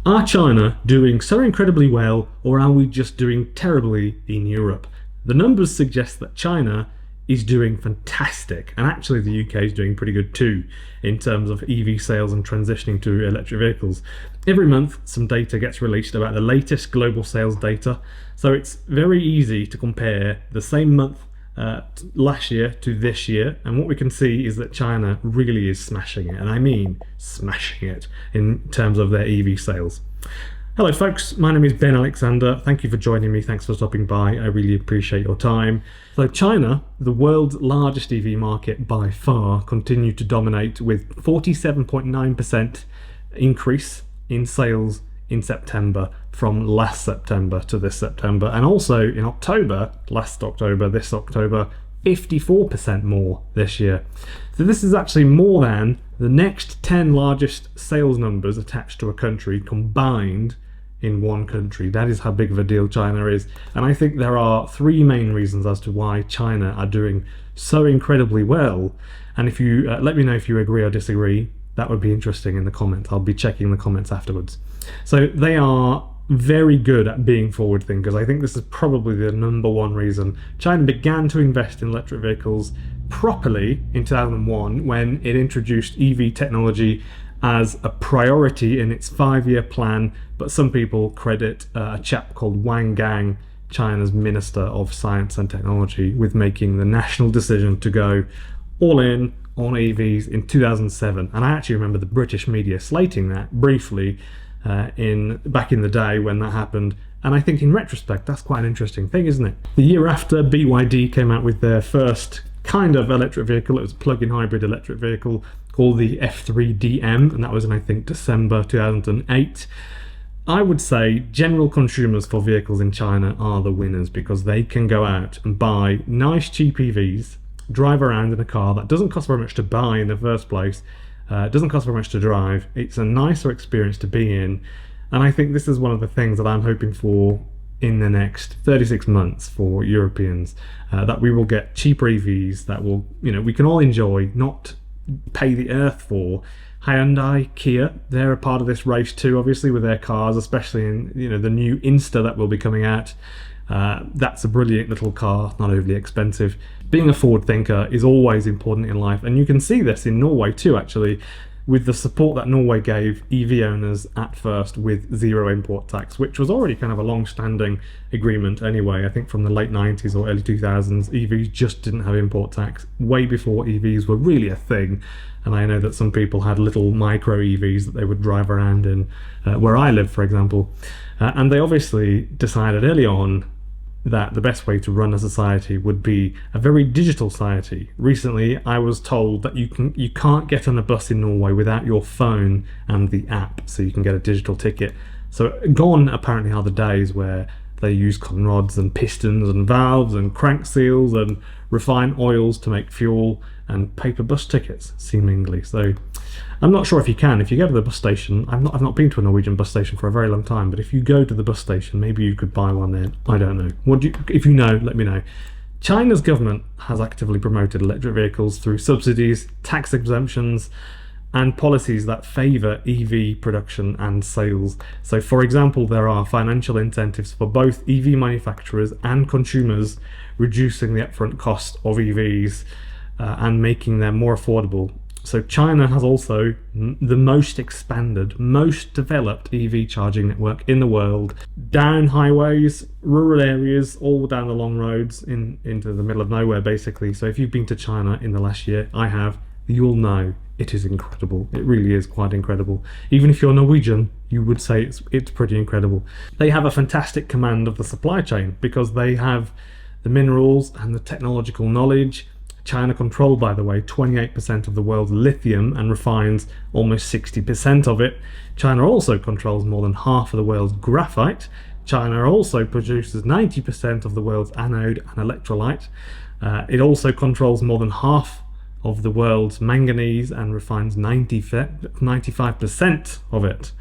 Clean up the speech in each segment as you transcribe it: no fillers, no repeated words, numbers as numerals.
Are China doing so incredibly well, or are we just doing terribly in Europe? The numbers suggest that China is doing fantastic, and actually the UK is doing pretty good too in terms of EV sales and transitioning to electric vehicles. Every month, some data gets released about the latest global sales data, so it's very easy to compare the same month last year to this year, and what we can see is that China really is smashing it, and I mean smashing it in terms of their EV sales. Hello folks, my name is Ben Alexander. Thank you for joining me. Thanks for stopping by. I really appreciate your time. So China, the world's largest EV market by far, continued to dominate with 47.9% increase in sales in September from last September to this September, and also in October, last October, this October, 54% more this year. So this is actually more than the next 10 largest sales numbers attached to a country combined in one country. That is how big of a deal China is. And I think there are three main reasons as to why China are doing so incredibly well. And if you let me know if you agree or disagree, that would be interesting in the comments. I'll be checking the comments afterwards. So they are very good at being forward thinkers. I think this is probably the number one reason China began to invest in electric vehicles properly in 2001 when it introduced EV technology as a priority in its 5-year plan. But some people credit a chap called Wang Gang, China's Minister of Science and Technology, with making the national decision to go all in on EVs in 2007. And I actually remember the British media slating that briefly back in the day when that happened. And I think in retrospect, that's quite an interesting thing, isn't it? The year after, BYD came out with their first kind of electric vehicle. It was a plug-in hybrid electric vehicle called the F3DM, and that was in, I think, December 2008. I would say general consumers for vehicles in China are the winners because they can go out and buy nice cheap EVs, drive around in a car that doesn't cost very much to buy in the first place. It doesn't cost very much to drive. It's a nicer experience to be in, and I think this is one of the things that I'm hoping for in the next 36 months for Europeans, that we will get cheaper EVs that will, we can all enjoy, not pay the earth for. Hyundai, Kia, they're a part of this race too, obviously, with their cars, especially in the new Insta that will be coming out. That's a brilliant little car, not overly expensive. Being a forward thinker is always important in life, and you can see this in Norway too, actually, with the support that Norway gave EV owners at first with zero import tax, which was already kind of a long-standing agreement anyway. I think from the late 90s or early 2000s, EVs just didn't have import tax, way before EVs were really a thing. And I know that some people had little micro EVs that they would drive around in, where I live, for example. And they obviously decided early on that the best way to run a society would be a very digital society. Recently, I was told that you can't get on a bus in Norway without your phone and the app, so you can get a digital ticket. So gone apparently are the days where they use conrods and pistons and valves and crank seals and refine oils to make fuel and paper bus tickets, seemingly. So I'm not sure if you can. If you go to the bus station, I've not been to a Norwegian bus station for a very long time, but if you go to the bus station, maybe you could buy one there. I don't know. If you know, let me know. China's government has actively promoted electric vehicles through subsidies, tax exemptions, and policies that favour EV production and sales. So, for example, there are financial incentives for both EV manufacturers and consumers, reducing the upfront cost of EVs and making them more affordable. So China has also the most expanded, most developed EV charging network in the world, down highways, rural areas, all down the long roads into the middle of nowhere, basically. So if you've been to China in the last year, I have, you'll know it is incredible. It really is quite incredible. Even if you're Norwegian, you would say it's pretty incredible. They have a fantastic command of the supply chain because they have the minerals and the technological knowledge. China controls, by the way, 28% of the world's lithium and refines almost 60% of it. China also controls more than half of the world's graphite. China also produces 90% of the world's anode and electrolyte. It also controls more than half of the world's manganese and refines 95% of it.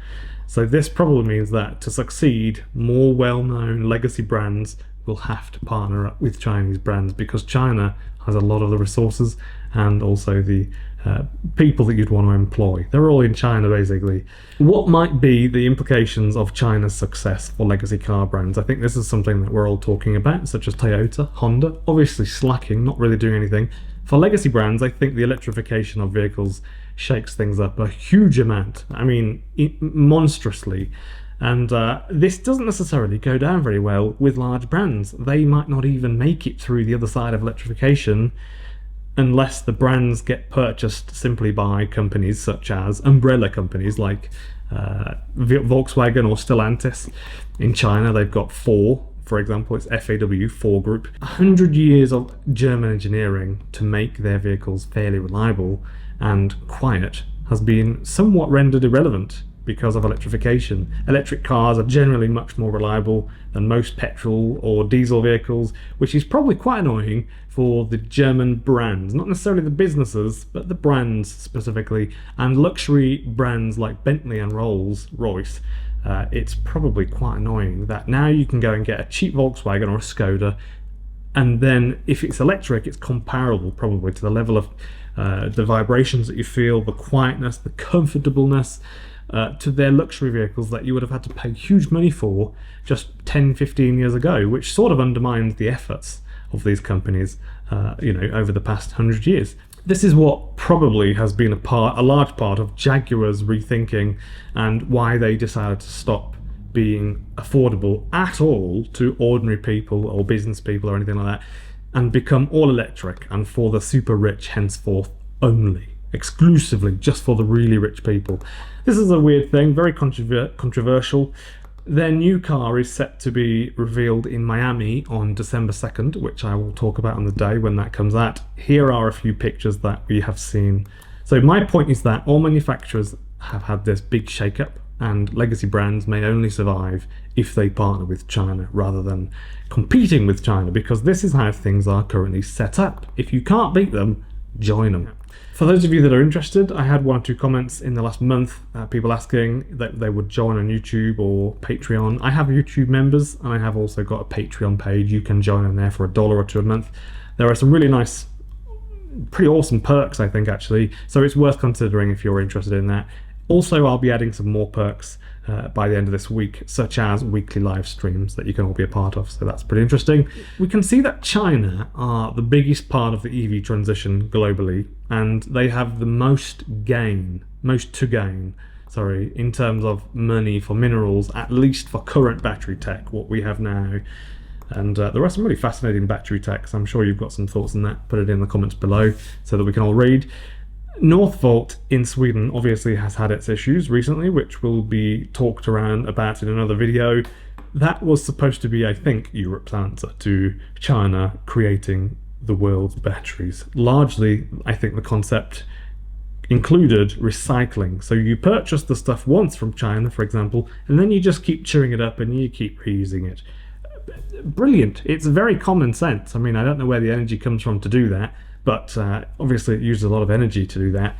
So this probably means that to succeed, more well-known legacy brands will have to partner up with Chinese brands because China has a lot of the resources and also the people that you'd want to employ. They're all in China, basically. What might be the implications of China's success for legacy car brands? I think this is something that we're all talking about, such as Toyota, Honda, obviously slacking, not really doing anything. For legacy brands, I think the electrification of vehicles shakes things up a huge amount. I mean, monstrously. And this doesn't necessarily go down very well with large brands. They might not even make it through the other side of electrification unless the brands get purchased simply by companies such as umbrella companies like Volkswagen or Stellantis. In China, they've got Ford, for example, it's FAW, Ford Group. 100 years of German engineering to make their vehicles fairly reliable and quiet has been somewhat rendered irrelevant because of electrification. Electric cars are generally much more reliable than most petrol or diesel vehicles, which is probably quite annoying for the German brands, not necessarily the businesses, but the brands specifically, and luxury brands like Bentley and Rolls-Royce. It's probably quite annoying that now you can go and get a cheap Volkswagen or a Skoda, and then if it's electric, it's comparable probably to the level of the vibrations that you feel, the quietness, the comfortableness, to their luxury vehicles that you would have had to pay huge money for just 10-15 years ago, which sort of undermines the efforts of these companies over the past 100 years. This is what probably has been a large part of Jaguar's rethinking and why they decided to stop being affordable at all to ordinary people or business people or anything like that, and become all electric and for the super rich henceforth only, exclusively just for the really rich people. This is a weird thing, very controversial. Their new car is set to be revealed in Miami on December 2nd, which I will talk about on the day when that comes out. Here are a few pictures that we have seen. So my point is that all manufacturers have had this big shake-up, and legacy brands may only survive if they partner with China rather than competing with China, because this is how things are currently set up. If you can't beat them, join them. For those of you that are interested, I had 1 or 2 comments in the last month, people asking that they would join on YouTube or Patreon. I have YouTube members, and I have also got a Patreon page. You can join on there for $1 or $2 a month. There are some really nice, pretty awesome perks, I think, actually, so it's worth considering if you're interested in that. Also, I'll be adding some more perks by the end of this week, such as weekly live streams that you can all be a part of, so that's pretty interesting. We can see that China are the biggest part of the EV transition globally, and they have the most to gain, in terms of money for minerals, at least for current battery tech, what we have now. And there are some really fascinating battery techs. I'm sure you've got some thoughts on that. Put it in the comments below so that we can all read. Northvolt in Sweden obviously has had its issues recently, which will be talked around about in another video. That was supposed to be, I think, Europe's answer to China creating the world's batteries. Largely, I think the concept included recycling. So you purchase the stuff once from China, for example, and then you just keep chewing it up and you keep reusing it. Brilliant. It's very common sense. I mean, I don't know where the energy comes from to do that, but obviously it uses a lot of energy to do that.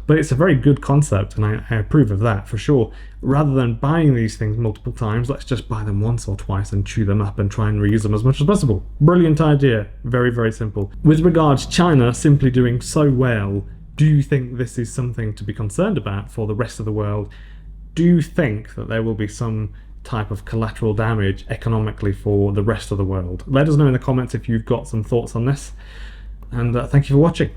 But it's a very good concept, and I approve of that for sure. Rather than buying these things multiple times, let's just buy them once or twice and chew them up and try and reuse them as much as possible. Brilliant idea. Very, very simple. With regards to China simply doing so well, do you think this is something to be concerned about for the rest of the world? Do you think that there will be some type of collateral damage economically for the rest of the world? Let us know in the comments if you've got some thoughts on this. And thank you for watching.